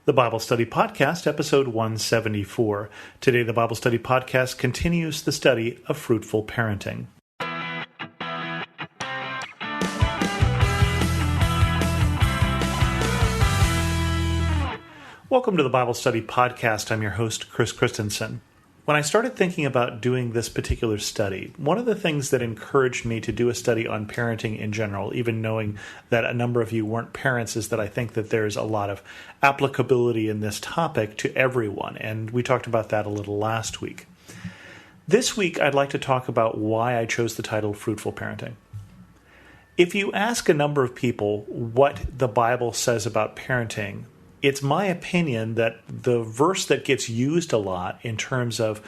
The Bible Study Podcast, episode 174. Today, the Bible Study Podcast continues the study of fruitful parenting. Welcome to the Bible Study Podcast. I'm your host, Chris Christensen. When I started thinking about doing this particular study, one of the things that encouraged me to do a study on parenting in general, even knowing that a number of you weren't parents, is that I think that there's a lot of applicability in this topic to everyone, and we talked about that a little last week. This week, I'd like to talk about why I chose the title Fruitful Parenting. If you ask a number of people what the Bible says about parenting, it's my opinion that the verse that gets used a lot in terms of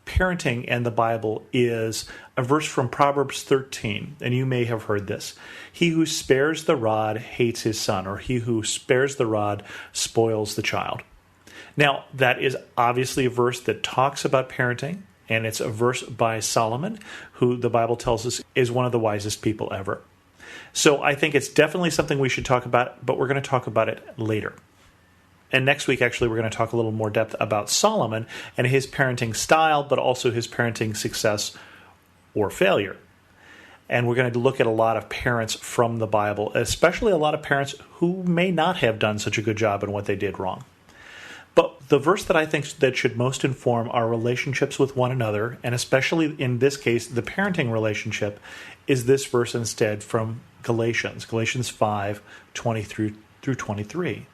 parenting and the Bible is a verse from Proverbs 13, and you may have heard this. He who spares the rod hates his son, or he who spares the rod spoils the child. Now, that is obviously a verse that talks about parenting, and it's a verse by Solomon, who the Bible tells us is one of the wisest people ever. So I think it's definitely something we should talk about, but we're going to talk about it later. And next week, actually, we're going to talk a little more depth about Solomon and his parenting style, but also his parenting success or failure. And we're going to look at a lot of parents from the Bible, especially a lot of parents who may not have done such a good job in what they did wrong. But the verse that I think that should most inform our relationships with one another, and especially in this case, the parenting relationship, is this verse instead from Galatians 5:20 through 23.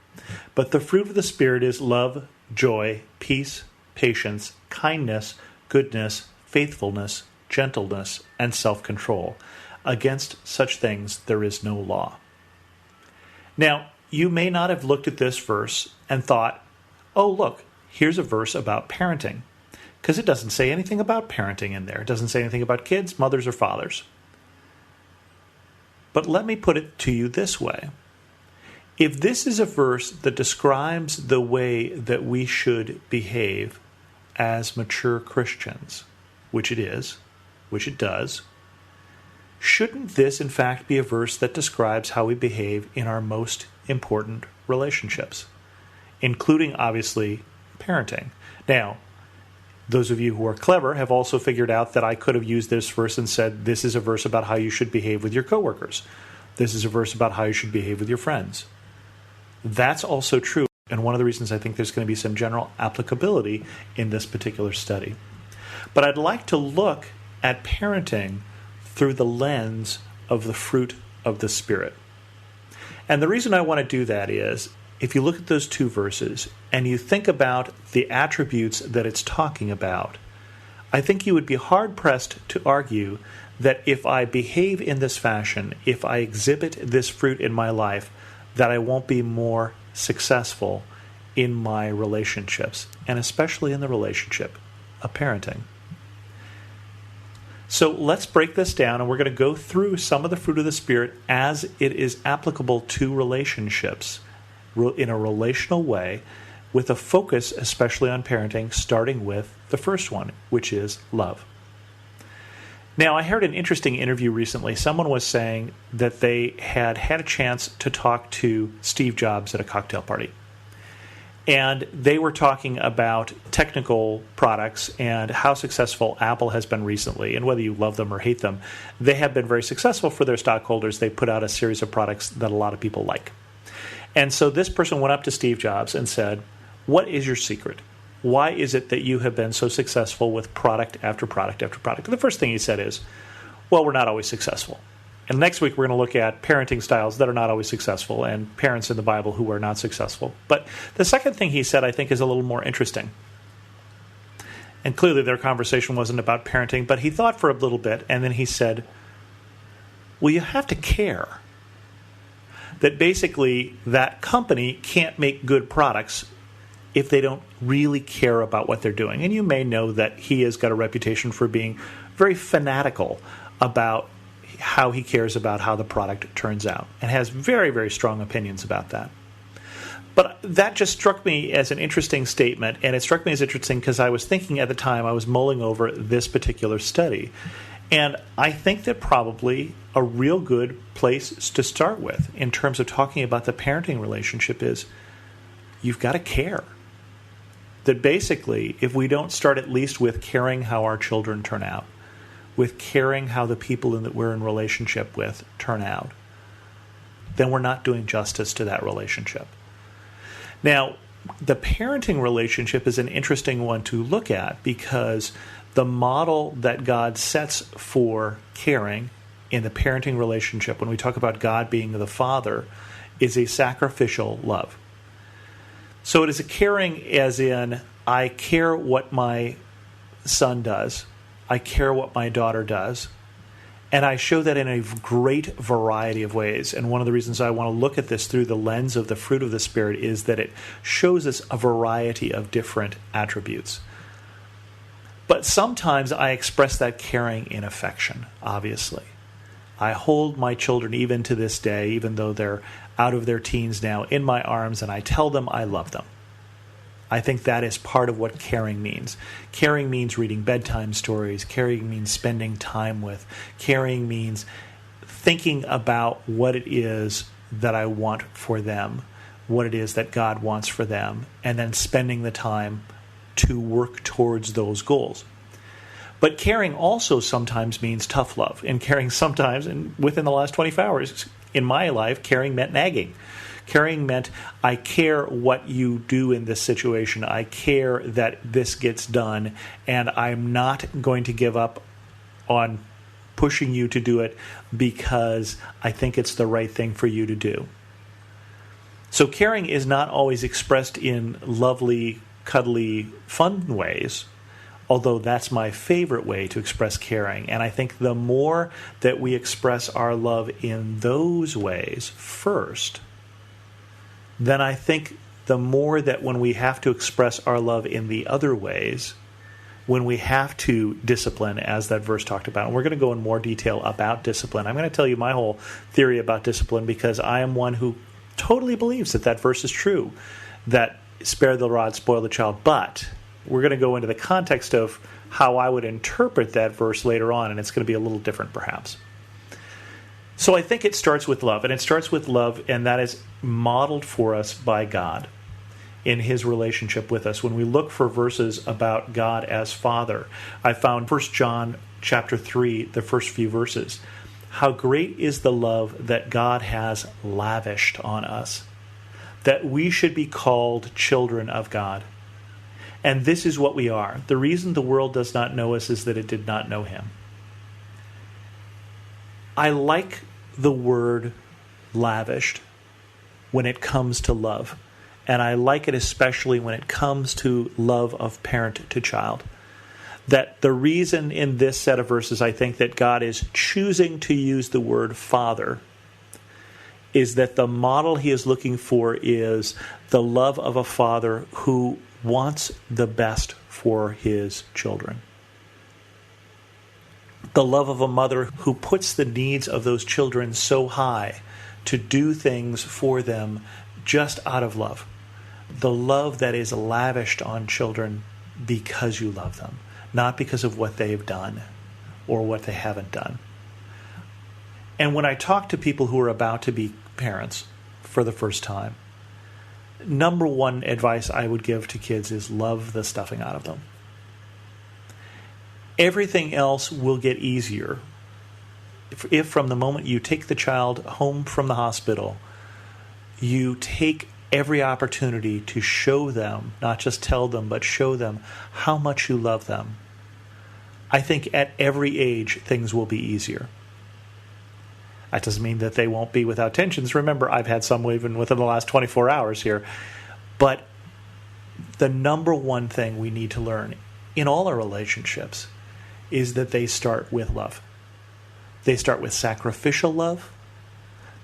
But the fruit of the Spirit is love, joy, peace, patience, kindness, goodness, faithfulness, gentleness, and self-control. Against such things there is no law. Now, you may not have looked at this verse and thought, oh, look, here's a verse about parenting. Because it doesn't say anything about parenting in there. It doesn't say anything about kids, mothers, or fathers. But let me put it to you this way. If this is a verse that describes the way that we should behave as mature Christians, which it is, which it does, shouldn't this in fact be a verse that describes how we behave in our most important relationships, including, obviously, parenting? Now, those of you who are clever have also figured out that I could have used this verse and said, this is a verse about how you should behave with your coworkers. This is a verse about how you should behave with your friends. That's also true, and one of the reasons I think there's going to be some general applicability in this particular study. But I'd like to look at parenting through the lens of the fruit of the Spirit. And the reason I want to do that is, if you look at those two verses and you think about the attributes that it's talking about, I think you would be hard-pressed to argue that if I behave in this fashion, if I exhibit this fruit in my life, that I won't be more successful in my relationships, and especially in the relationship of parenting. So let's break this down, and we're going to go through some of the fruit of the Spirit as it is applicable to relationships in a relational way, with a focus especially on parenting, starting with the first one, which is love. Now, I heard an interesting interview recently. Someone was saying that they had had a chance to talk to Steve Jobs at a cocktail party. And they were talking about technical products and how successful Apple has been recently. And whether you love them or hate them, they have been very successful for their stockholders. They put out a series of products that a lot of people like. And so this person went up to Steve Jobs and said, what is your secret? Why is it that you have been so successful with product after product after product? And the first thing he said is, well, we're not always successful. And next week we're going to look at parenting styles that are not always successful and parents in the Bible who are not successful. But the second thing he said, I think, is a little more interesting. And clearly their conversation wasn't about parenting, but he thought for a little bit, and then he said, well, you have to care that basically that company can't make good products if they don't really care about what they're doing. And you may know that he has got a reputation for being very fanatical about how he cares about how the product turns out, and has very, very strong opinions about that. But that just struck me as an interesting statement, and it struck me as interesting because I was thinking at the time, I was mulling over this particular study. And I think that probably a real good place to start with in terms of talking about the parenting relationship is you've got to care. That basically, if we don't start at least with caring how our children turn out, with caring how the people that we're in relationship with turn out, then we're not doing justice to that relationship. Now, the parenting relationship is an interesting one to look at because the model that God sets for caring in the parenting relationship, when we talk about God being the Father, is a sacrificial love. So it is a caring as in, I care what my son does, I care what my daughter does, and I show that in a great variety of ways. And one of the reasons I want to look at this through the lens of the fruit of the Spirit is that it shows us a variety of different attributes. But sometimes I express that caring in affection, obviously. I hold my children even to this day, even though they're out of their teens now, in my arms, and I tell them I love them. I think that is part of what caring means. Caring means reading bedtime stories. Caring means spending time with. Caring means thinking about what it is that I want for them, what it is that God wants for them, and then spending the time to work towards those goals. But caring also sometimes means tough love. And caring sometimes, and within the last 24 hours, in my life, caring meant nagging. Caring meant I care what you do in this situation. I care that this gets done, and I'm not going to give up on pushing you to do it because I think it's the right thing for you to do. So caring is not always expressed in lovely, cuddly, fun ways, although that's my favorite way to express caring. And I think the more that we express our love in those ways first, then I think the more that when we have to express our love in the other ways, when we have to discipline, as that verse talked about, and we're going to go in more detail about discipline. I'm going to tell you my whole theory about discipline because I am one who totally believes that that verse is true, that spare the rod, spoil the child. But we're going to go into the context of how I would interpret that verse later on, and it's going to be a little different perhaps. So I think it starts with love, and it starts with love, and that is modeled for us by God in his relationship with us. When we look for verses about God as Father, I found 1 John chapter 3, the first few verses. How great is the love that God has lavished on us, that we should be called children of God. And this is what we are. The reason the world does not know us is that it did not know him. I like the word lavished when it comes to love. And I like it especially when it comes to love of parent to child. That the reason in this set of verses I think that God is choosing to use the word father is that the model he is looking for is the love of a father who wants the best for his children. The love of a mother who puts the needs of those children so high to do things for them just out of love. The love that is lavished on children because you love them, not because of what they've done or what they haven't done. And when I talk to people who are about to be parents for the first time, number one advice I would give to kids is love the stuffing out of them. Everything else will get easier if from the moment you take the child home from the hospital, you take every opportunity to show them, not just tell them, but show them how much you love them. I think at every age, things will be easier. That doesn't mean that they won't be without tensions. Remember, I've had some even within the last 24 hours here. But the number one thing we need to learn in all our relationships is that they start with love. They start with sacrificial love.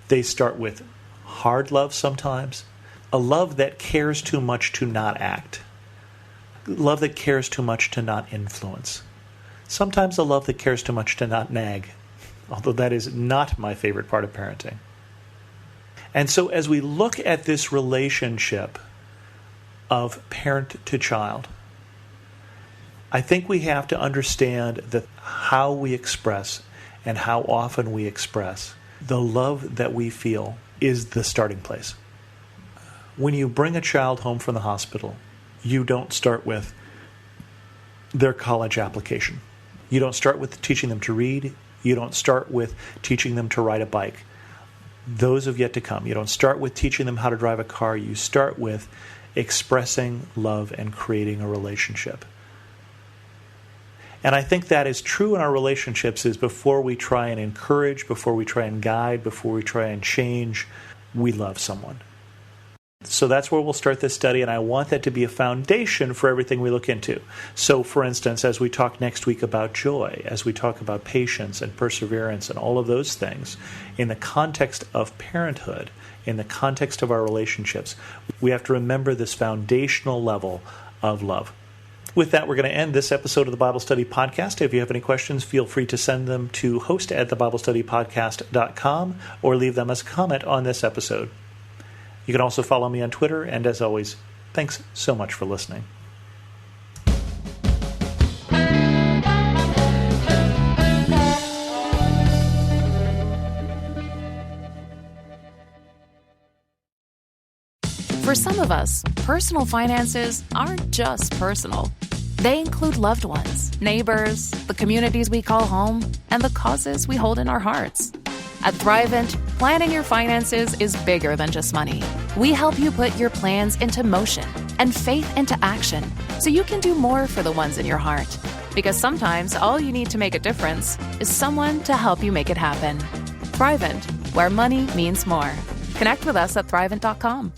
They start with hard love sometimes. A love that cares too much to not act. Love that cares too much to not influence. Sometimes a love that cares too much to not nag, although that is not my favorite part of parenting. And so as we look at this relationship of parent to child, I think we have to understand that how we express and how often we express the love that we feel is the starting place. When you bring a child home from the hospital, you don't start with their college application. You don't start with teaching them to read. You don't start with teaching them to ride a bike. Those have yet to come. You don't start with teaching them how to drive a car. You start with expressing love and creating a relationship. And I think that is true in our relationships, is before we try and encourage, before we try and guide, before we try and change, we love someone. So that's where we'll start this study, and I want that to be a foundation for everything we look into. So, for instance, as we talk next week about joy, as we talk about patience and perseverance and all of those things, in the context of parenthood, in the context of our relationships, we have to remember this foundational level of love. With that, we're going to end this episode of the Bible Study Podcast. If you have any questions, feel free to send them to host@thebiblestudypodcast.com or leave them as a comment on this episode. You can also follow me on Twitter, and as always, thanks so much for listening. For some of us, personal finances aren't just personal. They include loved ones, neighbors, the communities we call home, and the causes we hold in our hearts. At Thrivent, planning your finances is bigger than just money. We help you put your plans into motion and faith into action so you can do more for the ones in your heart. Because sometimes all you need to make a difference is someone to help you make it happen. Thrivent, where money means more. Connect with us at Thrivent.com.